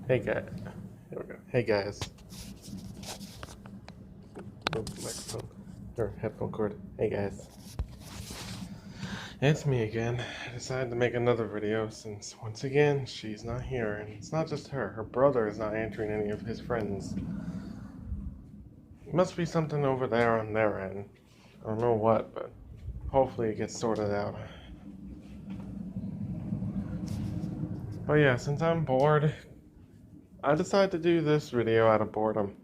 Hey guys, here we go. Hey guys, microphone or headphone cord. Hey guys, it's me again. I decided to make another video since once again she's not here, and it's not just her. Her brother is not answering any of his friends. It must be something over there on their end. I don't know what, but hopefully it gets sorted out. But yeah, since I'm bored, I decided to do this video out of boredom.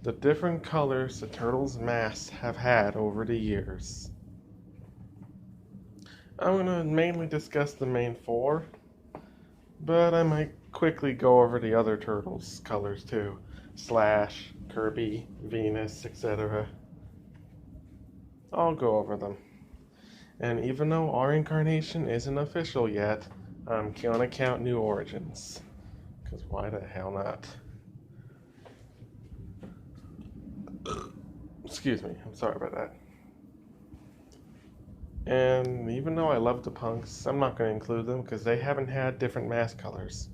The different colors the turtles' masks have had over the years. I'm going to mainly discuss the main four, but I might quickly go over the other turtles' colors too. Slash, Kirby, Venus, etc. I'll go over them. And even though our incarnation isn't official yet, I'm gonna count New Origins. Because why the hell not? Excuse me, I'm sorry about that. And even though I love the punks, I'm not going to include them because they haven't had different mask colors.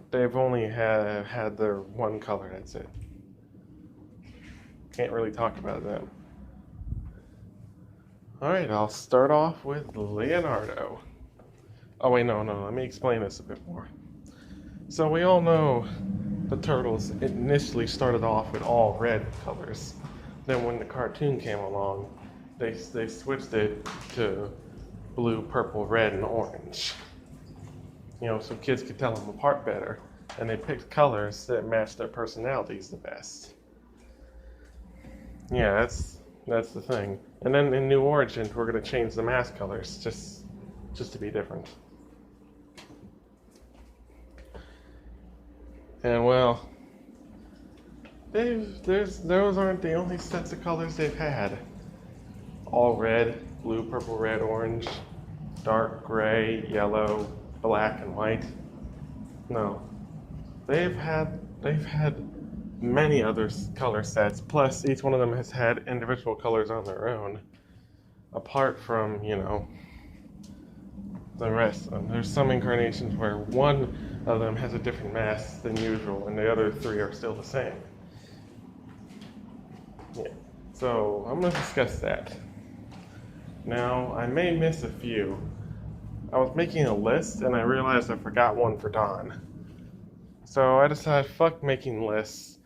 They've only had their one color, that's it. Can't really talk about them. Alright, I'll start off with Leonardo. Oh wait, no, let me explain this a bit more. So we all know the turtles initially started off with all red colors. Then when the cartoon came along, they switched it to blue, purple, red, and orange. You know, so kids could tell them apart better. And they picked colors that matched their personalities the best. Yeah, that's the thing. And then in New Origins, we're going to change the mask colors just to be different. And well, those aren't the only sets of colors they've had. All red, blue, purple, red, orange, dark gray, yellow, black, and white. No, they've had many other color sets. Plus, each one of them has had individual colors on their own, apart from the rest of them. There's some incarnations where one of them has a different mask than usual, and the other three are still the same. Yeah, so I'm going to discuss that. Now, I may miss a few. I was making a list, and I realized I forgot one for Dawn. So I decided, fuck making lists.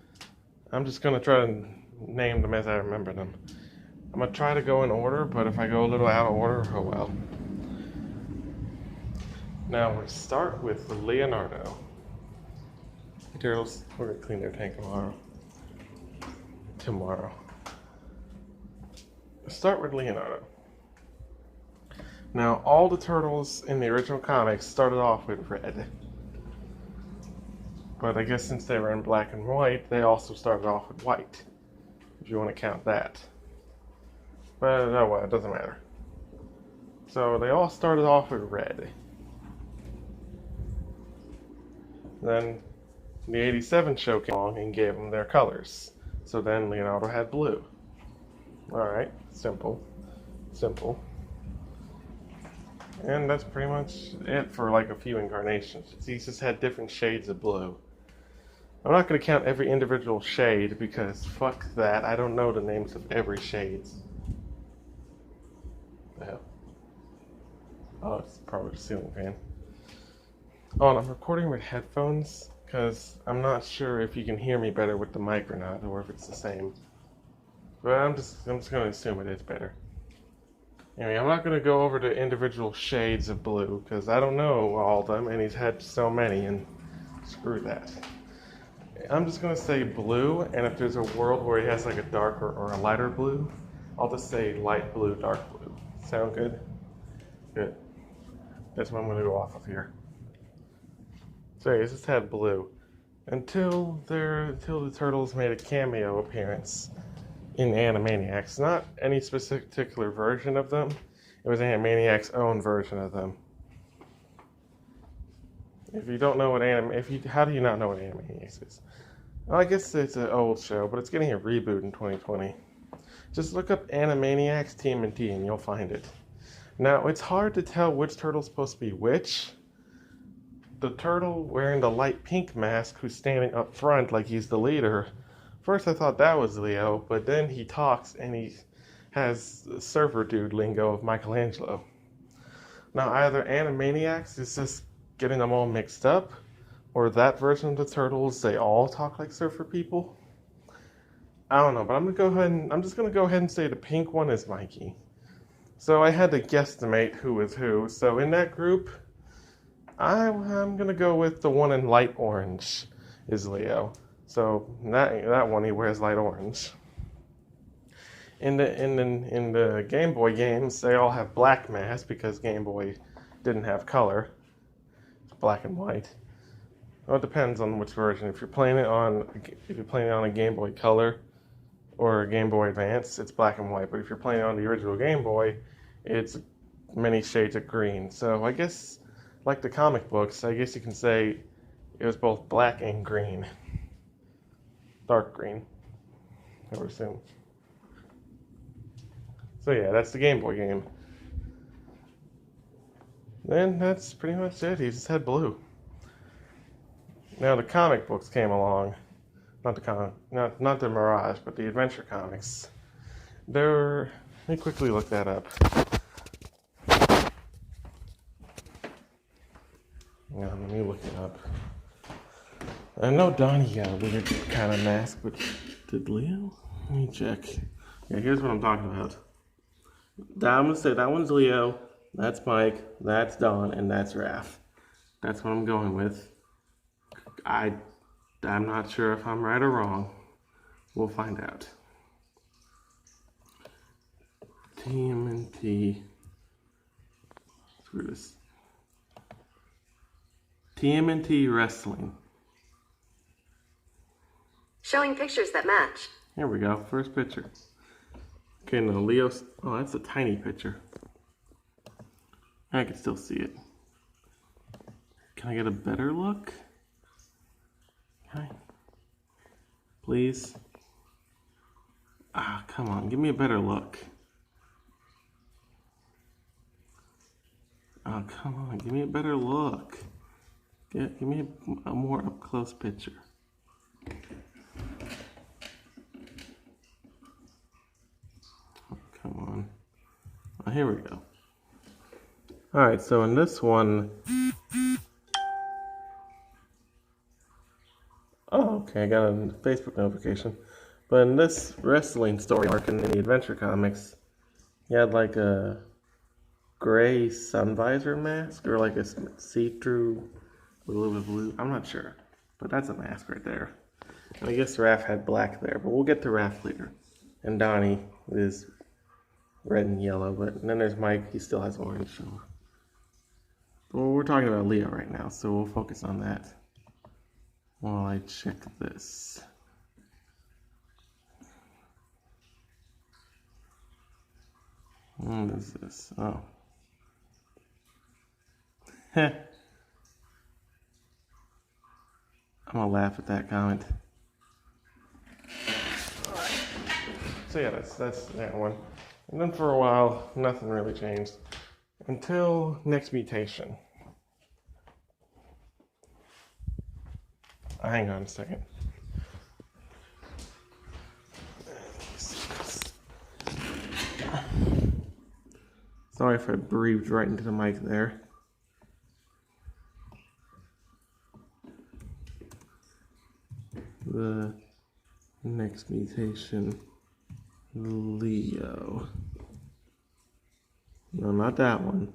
I'm just going to try to name them as I remember them. I'm going to try to go in order, but if I go a little out of order, oh well. Now, we'll start with Leonardo. Hey, turtles, we're going to clean their tank tomorrow. Let's start with Leonardo. Now, all the turtles in the original comics started off with red. But I guess since they were in black and white, they also started off with white, if you want to count that. But oh well, it doesn't matter. So they all started off with red. Then the 87 show came along and gave them their colors. So then Leonardo had blue. Alright, simple. And that's pretty much it for like a few incarnations. He's just had different shades of blue. I'm not going to count every individual shade because fuck that. I don't know the names of every shade. The hell? Oh, it's probably the ceiling fan. Oh, and I'm recording with headphones because I'm not sure if you can hear me better with the mic or not, or if it's the same. But I'm just going to assume it is better. Anyway, I'm not going to go over the individual shades of blue because I don't know all of them, and he's had so many, and screw that. I'm just going to say blue, and if there's a world where he has like a darker or a lighter blue, I'll just say light blue, dark blue. Sound good? Good. That's what I'm going to go off of here. So he's just had blue until the turtles made a cameo appearance in Animaniacs. Not any particular version of them. It was Animaniacs' own version of them. If you don't know what how do you not know what Animaniacs is? Well, I guess it's an old show, but it's getting a reboot in 2020. Just look up Animaniacs TMNT and you'll find it. Now, it's hard to tell which turtle's supposed to be which, the turtle wearing the light pink mask who's standing up front like he's the leader. First I thought that was Leo, but then he talks and he has surfer dude lingo of Michelangelo. Now either Animaniacs is just getting them all mixed up, or that version of the Turtles, they all talk like surfer people. I don't know, but I'm just gonna go ahead and say the pink one is Mikey. So I had to guesstimate who is who. So in that group, I'm gonna go with the one in light orange is Leo. So that one he wears light orange. In the Game Boy games, they all have black masks because Game Boy didn't have color. It's black and white. Well, it depends on which version. If you're playing it on a Game Boy Color or a Game Boy Advance, it's black and white. But if you're playing on the original Game Boy, it's many shades of green. So I guess, like the comic books, I guess you can say it was both black and green. Dark green, I would assume. So yeah, that's the Game Boy game. Then that's pretty much it. He just had blue. Now the comic books came along. Not the Mirage, but the Adventure comics. Let me quickly look that up. Yeah, let me look it up. I know Donnie got a weird kind of mask, but did Leo? Let me check. Yeah, here's what I'm talking about. I'm gonna say that one's Leo, that's Mike, that's Don, and that's Raph. That's what I'm going with. I'm not sure if I'm right or wrong. We'll find out. TMNT. Screw this. TMNT Wrestling. Showing pictures that match. Here we go. First picture. Okay, now Leo's. Oh, that's a tiny picture. I can still see it. Can I get a better look? Okay. Please. Ah, come on. Give me a better look. Oh, come on. Give me a better look. Give me a more up-close picture. Oh, come on. Oh, here we go. Alright, so in this one... Oh, okay, I got a Facebook notification. But in this wrestling story arc in the Adventure comics, you had like a gray sun visor mask, or like a see-through with a little bit of blue. I'm not sure, but that's a mask right there. And I guess Raph had black there, but we'll get to Raph later. And Donnie is red and yellow, and then there's Mike, he still has orange. So. Well, we're talking about Leo right now, so we'll focus on that while I check this. What is this? Oh. I'm gonna laugh at that comment. So yeah, that's that one. And then for a while, nothing really changed. Until Next Mutation. Hang on a second. Sorry if I breathed right into the mic there. The Next Mutation, Leo. No, not that one.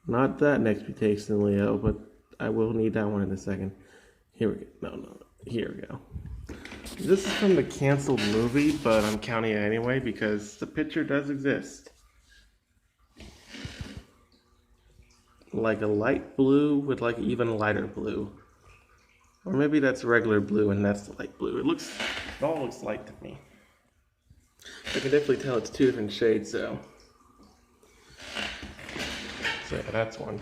Not that Next Mutation, Leo, but I will need that one in a second. Here we go. No. Here we go. This is from the canceled movie, but I'm counting it anyway because the picture does exist. Like a light blue with like even a lighter blue. Or maybe that's regular blue and that's the light blue. It all looks light to me. I can definitely tell it's two different shades though. So yeah, that's one.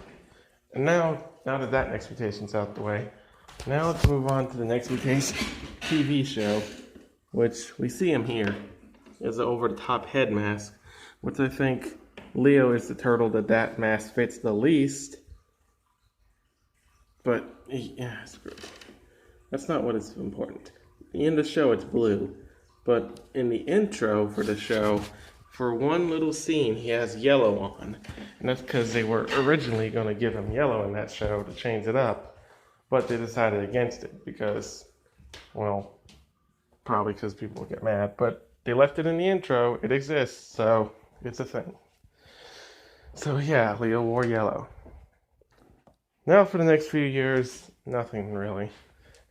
And now that Next Mutation's out the way, now let's move on to the Next Mutation TV show, which we see him here as an over-the-top head mask, which I think Leo is the turtle that mask fits the least But yeah, that's not what is important. In the show, it's blue, but in the intro for the show, for one little scene, he has yellow on, and that's because they were originally going to give him yellow in that show to change it up, but they decided against it because, well, probably because people will get mad, but they left it in the intro. It exists, so it's a thing. So yeah, Leo wore yellow. Now for the next few years, nothing really.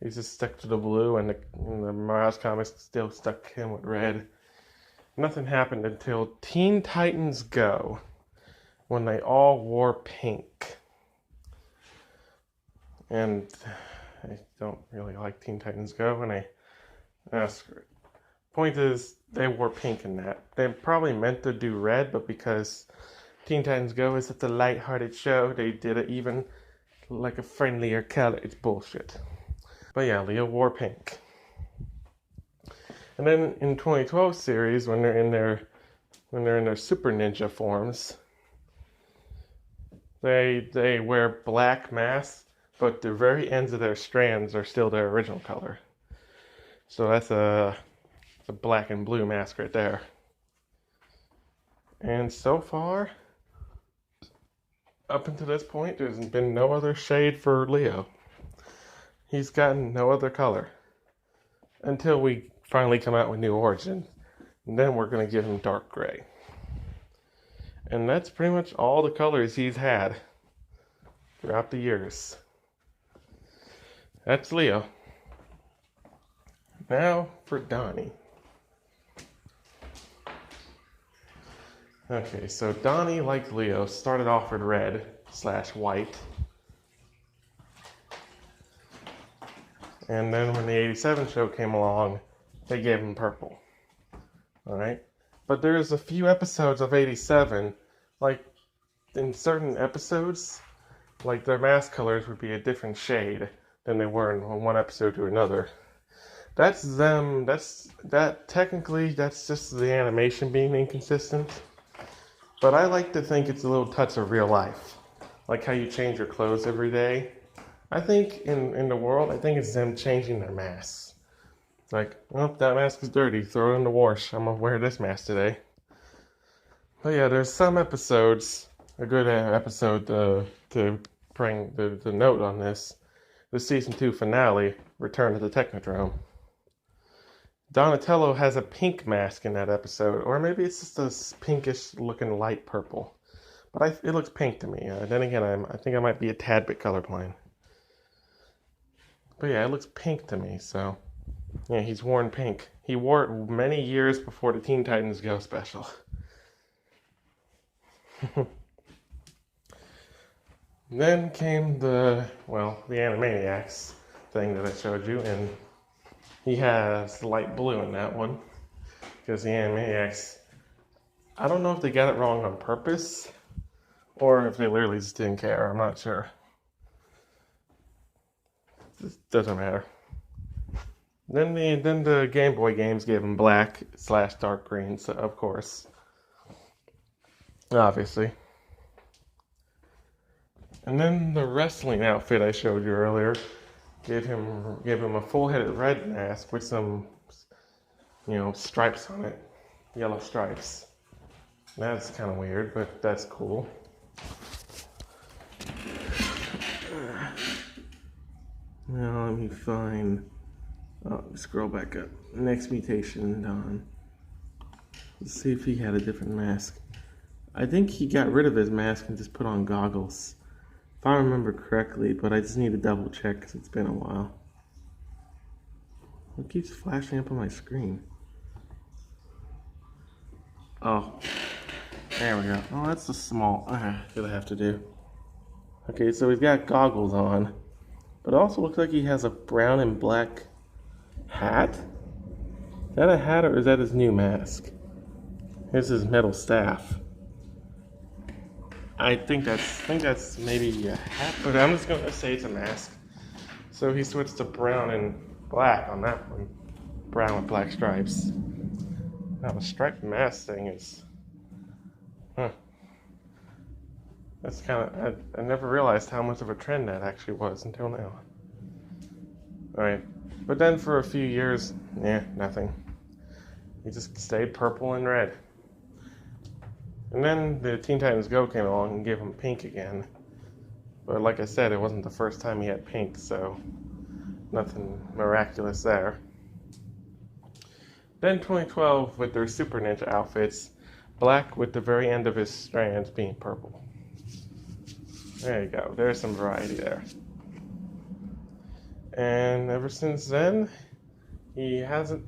He's just stuck to the blue, and the Miles comics still stuck him with red. Nothing happened until Teen Titans Go, when they all wore pink. And I don't really like Teen Titans Go, and screw it. Point is, they wore pink in that. They probably meant to do red, but because Teen Titans Go is such a light-hearted show, they did it even like a friendlier color. It's bullshit. But yeah, Leo wore pink. And then in 2012 series, when they're in their super ninja forms, they wear black masks, but the very ends of their strands are still their original color. So that's a black and blue mask right there. And so far, up until this point, there's been no other shade for Leo. He's gotten no other color until we finally come out with New Origin. And then we're going to give him dark gray. And that's pretty much all the colors he's had throughout the years. That's Leo. Now for Donnie. Okay, so Donnie, like Leo, started off with red/white. And then when the 87 show came along, they gave him purple. Alright? But there's a few episodes of 87, like in certain episodes, like their mask colors would be a different shade than they were in one episode to another. That's them, technically, that's just the animation being inconsistent. But I like to think it's a little touch of real life. Like how you change your clothes every day. I think in the world, I think it's them changing their masks. Like, oh, that mask is dirty. Throw it in the wash. I'm going to wear this mask today. But yeah, there's some episodes, a good episode to bring the note on this. The season 2 finale, Return to the Technodrome. Donatello has a pink mask in that episode. Or maybe it's just a pinkish looking light purple. But it looks pink to me. Then again, I think I might be a tad bit colorblind. But yeah, it looks pink to me, so yeah, he's worn pink. He wore it many years before the Teen Titans Go special. Then came the Animaniacs thing that I showed you, and he has light blue in that one. Because the Animaniacs, I don't know if they got it wrong on purpose, or if they literally just didn't care, I'm not sure. It doesn't matter. Then the Game Boy games gave him black/dark green, so of course. Obviously. And then the wrestling outfit I showed you earlier gave him a full-headed red mask with some, stripes on it. Yellow stripes. That's kind of weird, but that's cool. Now let me find. Scroll back up. Next mutation, Don. Let's see if he had a different mask. I think he got rid of his mask and just put on goggles. If I remember correctly, but I just need to double check because it's been a while. It keeps flashing up on my screen. Oh, there we go. Oh, that's a small. Gonna have to do. Okay, so he's got goggles on, but it also looks like he has a brown and black hat. Is that a hat or is that his new mask? Here's his metal staff. I think that's maybe a hat, but I'm just gonna say it's a mask. So he switched to brown and black on that one. Brown with black stripes. Now the striped mask thing is, That's kind of, I never realized how much of a trend that actually was until now. Alright, but then for a few years, nothing. He just stayed purple and red. And then the Teen Titans Go came along and gave him pink again. But like I said, it wasn't the first time he had pink, so nothing miraculous there. Then 2012 with their Super Ninja outfits, black with the very end of his strands being purple. There you go, there's some variety there. And ever since then, he hasn't,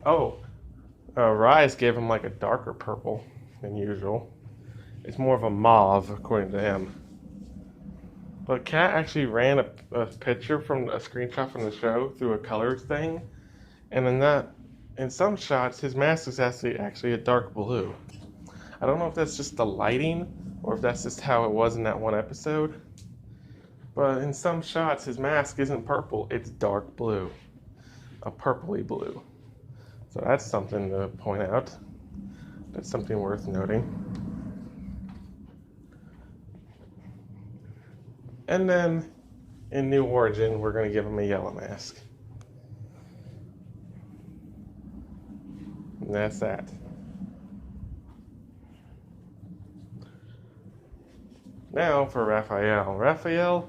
Rise gave him like a darker purple than usual. It's more of a mauve, according to him. But Cat actually ran a picture from a screenshot from the show through a colors thing, and in some shots, his mask is actually a dark blue. I don't know if that's just the lighting, or if that's just how it was in that one episode. But in some shots, his mask isn't purple, it's dark blue. A purpley blue. So that's something to point out. That's something worth noting. And then, in New Origin, we're going to give him a yellow mask. And that's that. Now for Raphael. Raphael,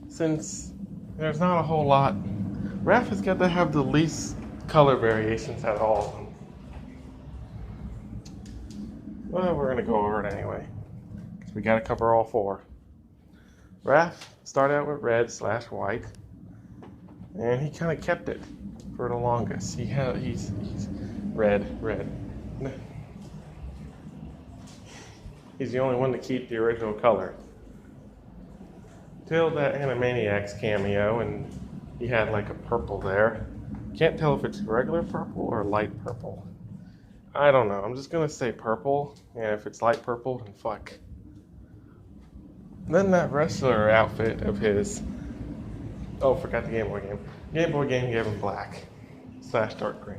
since there's not a whole lot, Raph has got to have the least color variations at all. Well, we're going to go over it anyway, because we got to cover all four. Raph started out with red/white, and he kind of kept it for the longest. He's red. He's the only one to keep the original color. Till that Animaniacs cameo, and he had like a purple there. Can't tell if it's regular purple or light purple. I don't know. I'm just gonna say purple, and if it's light purple, then fuck. Then that wrestler outfit of his. Oh, forgot the Game Boy game. Game Boy game gave him black/dark green.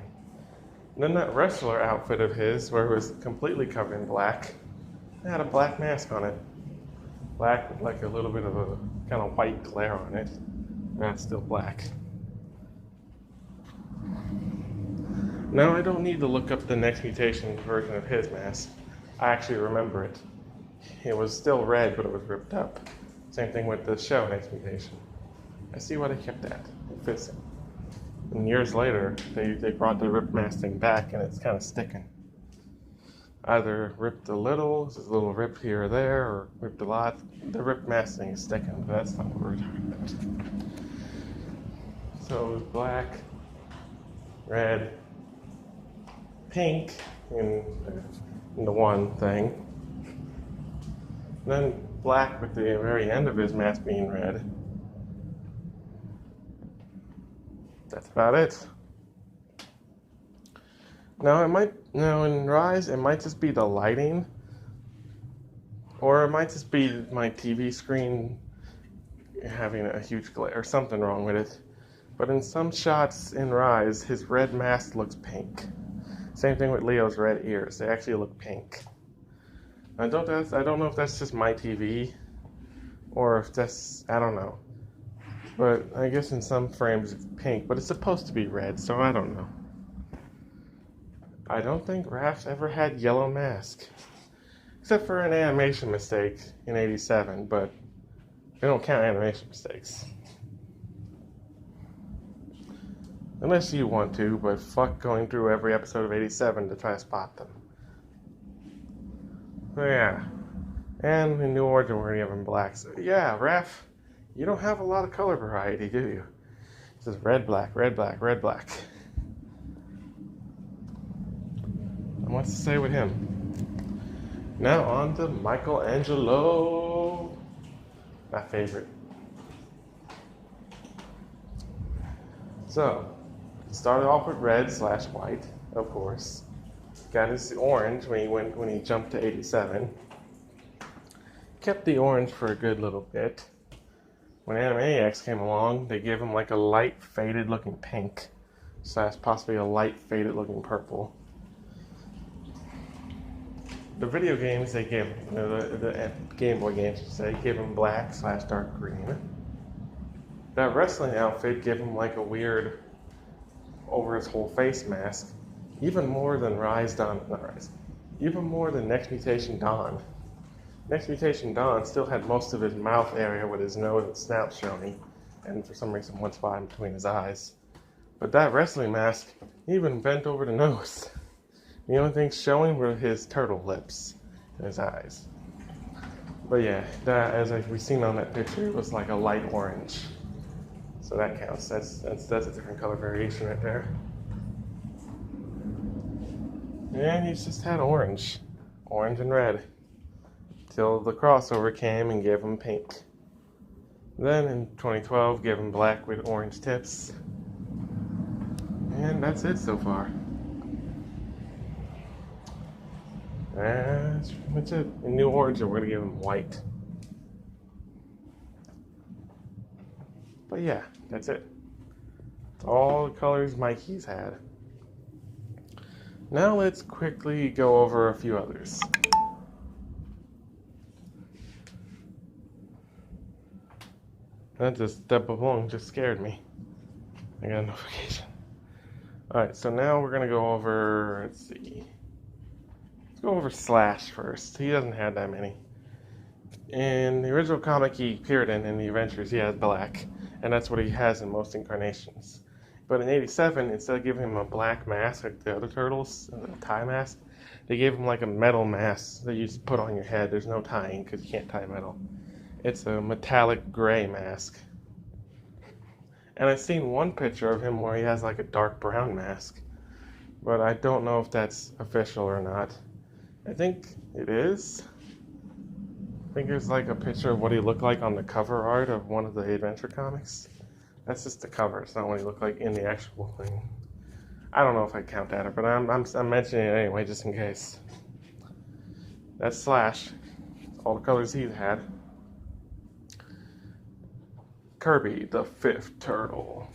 And then that wrestler outfit of his, where it was completely covered in black, it had a black mask on it. Black with like a little bit of a kind of white glare on it. That's still black. Now I don't need to look up the Next Mutation version of his mask. I actually remember it. It was still red, but it was ripped up. Same thing with the show Next Mutation. I see why they kept that. It fits it. And years later, they brought the ripped mask thing back, and it's kind of sticking. Either ripped a little, there's a little rip here or there, or ripped a lot. The ripped mask thing is sticking, but that's not what we're talking about. So it was black, red, pink in the one thing. Then black with the very end of his mask being red. That's about it. Now in Rise, it might just be the lighting, or it might just be my TV screen having a huge glare, or something wrong with it. But in some shots in Rise, his red mask looks pink. Same thing with Leo's red ears; they actually look pink. I don't know if that's just my TV, or if that's, I don't know. But I guess in some frames it's pink, but it's supposed to be red, so I don't know. I don't think Raph's ever had yellow mask. Except for an animation mistake in 87, but they don't count animation mistakes. Unless you want to, but fuck going through every episode of 87 to try to spot them. So yeah. And in New Origin we're gonna give him black. So yeah, Raph, you don't have a lot of color variety, do you? It's just red, black, red, black, red, black. And what's to say with him? Now on to Michelangelo. My favorite. So, started off with red/white, of course. Got his orange when he jumped to 87. Kept the orange for a good little bit. When Animaniacs came along, they gave him like a light faded looking pink, / possibly a light faded looking purple. The video games they gave, the Game Boy games, say, gave him black/dark green. That wrestling outfit gave him like a weird, over his whole face mask, even more than even more than Next Mutation Dawn. Next Mutation Dawn still had most of his mouth area with his nose and snout showing, and for some reason one spot in between his eyes. But that wrestling mask even bent over the nose. The only thing showing were his turtle lips and his eyes. But yeah, that, as we've seen on that picture, it was like a light orange. So that counts. That's a different color variation right there. And he's just had orange and red, till the crossover came and gave him pink. Then in 2012, gave him black with orange tips. And that's it so far. That's pretty much it. In New Origin, we're going to give him white. But yeah, that's it. That's all the colors Mikey's had. Now let's quickly go over a few others. That balloon just scared me. I got a notification. Alright, so now we're going to go over, let's see. Let's go over Slash first. He doesn't have that many. In the original comic he appeared in the Adventures, he has black. And that's what he has in most incarnations. But in 87, instead of giving him a black mask like the other turtles, a tie mask, they gave him like a metal mask that you just put on your head. There's no tying because you can't tie metal. It's a metallic gray mask. And I've seen one picture of him where he has like a dark brown mask. But I don't know if that's official or not. I think it is. I think there's like a picture of what he looked like on the cover art of one of the Adventure comics. That's just the cover. It's not what he looked like in the actual thing. I don't know if I count that, but I'm mentioning it anyway, just in case. That's Slash. All the colors he's had. Kirby, the fifth turtle.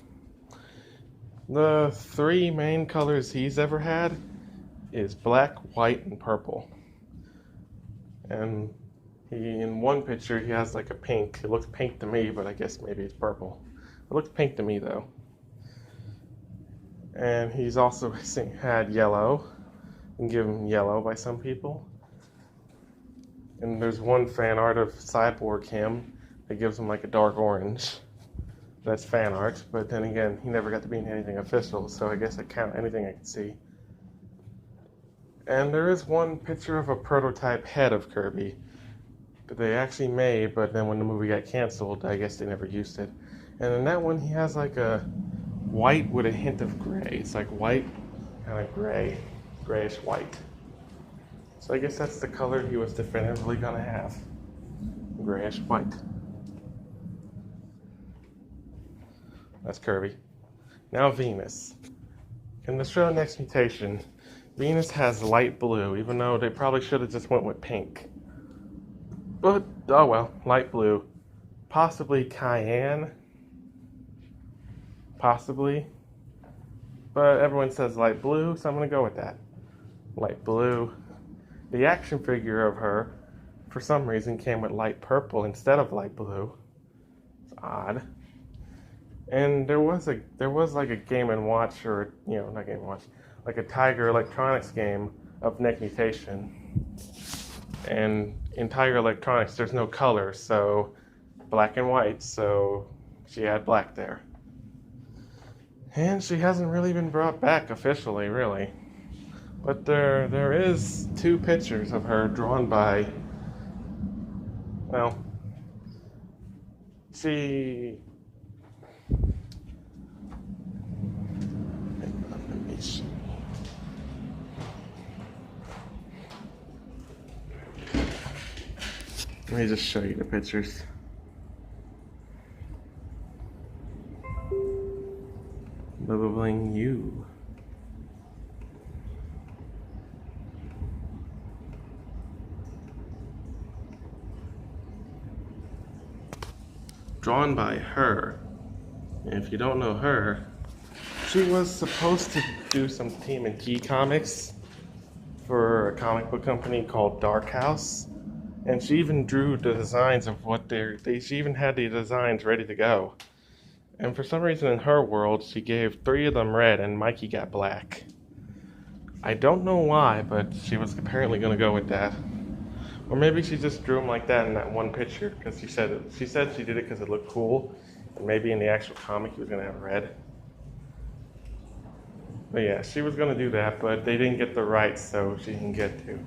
The three main colors he's ever had is black, white, and purple. And in one picture, he has like a pink. It looks pink to me, but I guess maybe it's purple. It looks pink to me, though. And he's also had yellow, and given yellow by some people. And there's one fan art of Cyborg him that gives him like a dark orange. That's fan art, but then again, he never got to be in anything official, so I guess I count anything I can see. And there is one picture of a prototype head of Kirby that they actually made, but then when the movie got canceled, I guess they never used it. And in that one, he has like a white with a hint of gray. It's like white, kind of gray, grayish white. So I guess that's the color he was definitively gonna have. Grayish white. That's Kirby. Now Venus. In the show Next Mutation, Venus has light blue, even though they probably should have just went with pink. But, oh well, light blue. Possibly cayenne. Possibly. But everyone says light blue, so I'm going to go with that. Light blue. The action figure of her, for some reason, came with light purple instead of light blue. It's odd. And there was like a Game & Watch, or, not Game & Watch, like a Tiger Electronics game of Next Mutation. And in Tiger Electronics, there's no color, so black and white, so she had black there. And she hasn't really been brought back officially, really. But there is 2 pictures of her drawn by, well, she... Let me just show you the pictures. Bubbling you. Drawn by her. And if you don't know her, she was supposed to do some TMNT comics for a comic book company called Dark House, and she even drew the designs of what she even had the designs ready to go. And for some reason in her world, she gave 3 of them red and Mikey got black. I don't know why, but she was apparently going to go with that. Or maybe she just drew them like that in that one picture, because she said she did it because it looked cool, and maybe in the actual comic he was going to have red. But yeah, she was going to do that, but they didn't get the rights, so she didn't get to.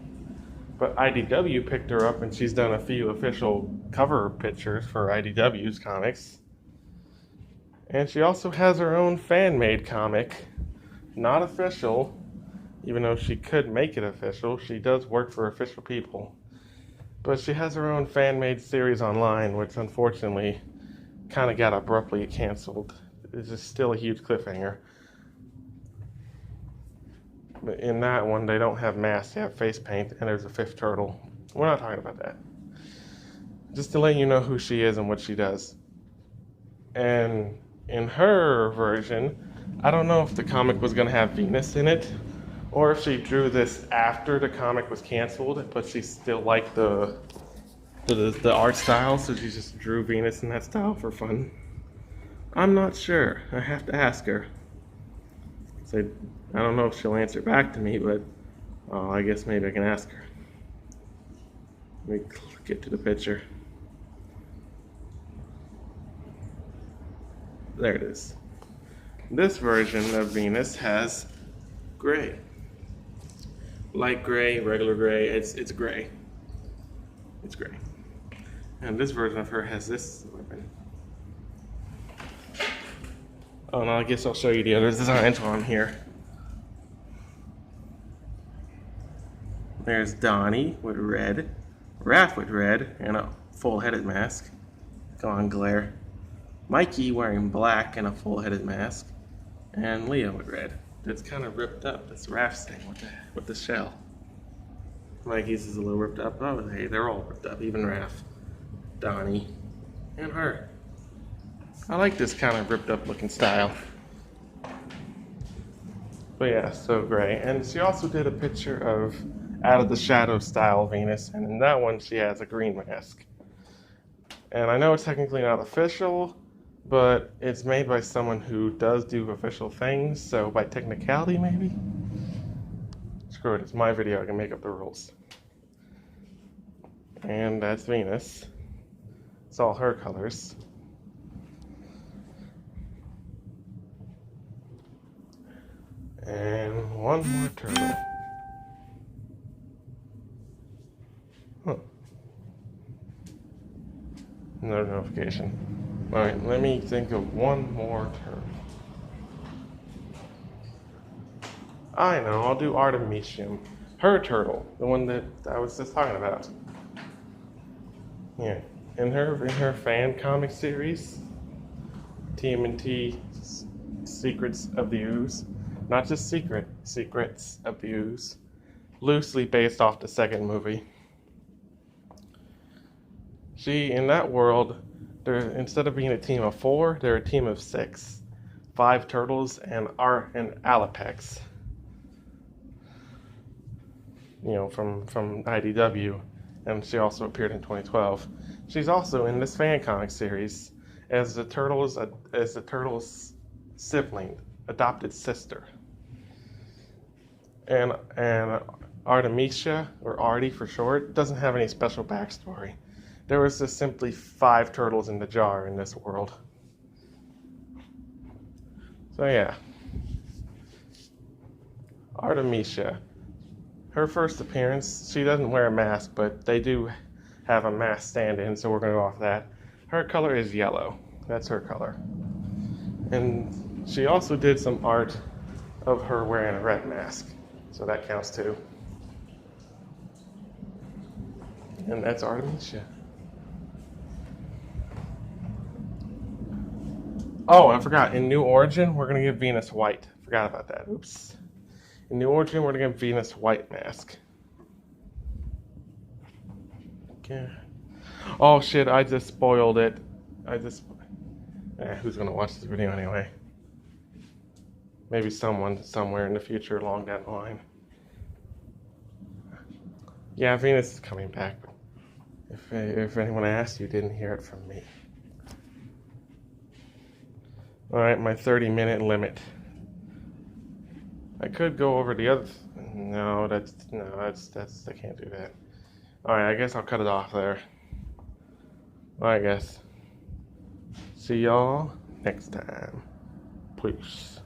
But IDW picked her up, and she's done a few official cover pictures for IDW's comics. And she also has her own fan-made comic, not official, even though she could make it official. She does work for official people. But she has her own fan-made series online, which unfortunately kind of got abruptly canceled. It's just still a huge cliffhanger. But in that one, they don't have masks, they have face paint, and there's a 5th turtle. We're not talking about that. Just to let you know who she is and what she does. And in her version, I don't know if the comic was going to have Venus in it, or if she drew this after the comic was canceled, but she still liked the art style, so she just drew Venus in that style for fun. I'm not sure. I have to ask her. So I don't know if she'll answer back to me, but I guess maybe I can ask her. Let me get to the picture. There it is. This version of Venus has gray. Light gray, regular gray, it's gray. It's gray. And this version of her has this weapon. Oh no, I guess I'll show you the other designs while I'm here. There's Donnie with red, Raph with red and a full-headed mask. Go on, glare. Mikey wearing black and a full-headed mask. And Leo with red. It's kind of ripped up. That's Raph's thing with the shell. Mikey's is a little ripped up. Oh, hey, they're all ripped up. Even Raph, Donnie, and her. I like this kind of ripped up looking style. But yeah, so gray. And she also did a picture of Out of the Shadow style Venus, and in that one she has a green mask. And I know it's technically not official, but it's made by someone who does do official things, so by technicality maybe? Screw it, it's my video, I can make up the rules. And that's Venus. It's all her colors. And one more turtle. Huh. Another notification. Alright, let me think of one more turtle. I know, I'll do Artemisium. Her turtle, the one that I was just talking about. Yeah, in her fan comic series, TMNT Secrets of the Ooze. Not just Secrets of the Ooze. Loosely based off the second movie. In that world, instead of being a team of 4, they're a team of 6. 5 turtles and Alapex. You know, from IDW. And she also appeared in 2012. She's also in this fan comic series as the turtle's sibling, adopted sister. And Artemisia, or Artie for short, doesn't have any special backstory. There was just simply 5 turtles in the jar in this world. So yeah. Artemisia. Her first appearance, she doesn't wear a mask, but they do have a mask stand-in, so we're going to go off that. Her color is yellow. That's her color. And she also did some art of her wearing a red mask, so that counts too. And that's Artemisia. Oh, I forgot. In New Origin, we're going to give Venus white. Forgot about that. Oops. In New Origin, we're going to give Venus white mask. Okay. Oh, shit. I just spoiled it. Who's going to watch this video anyway? Maybe someone somewhere in the future along that line. Yeah, Venus is coming back. If anyone asked, you didn't hear it from me. Alright, my 30-minute limit. I could go over the other... No, that's... I can't do that. Alright, I guess I'll cut it off there. I guess. See y'all next time. Peace.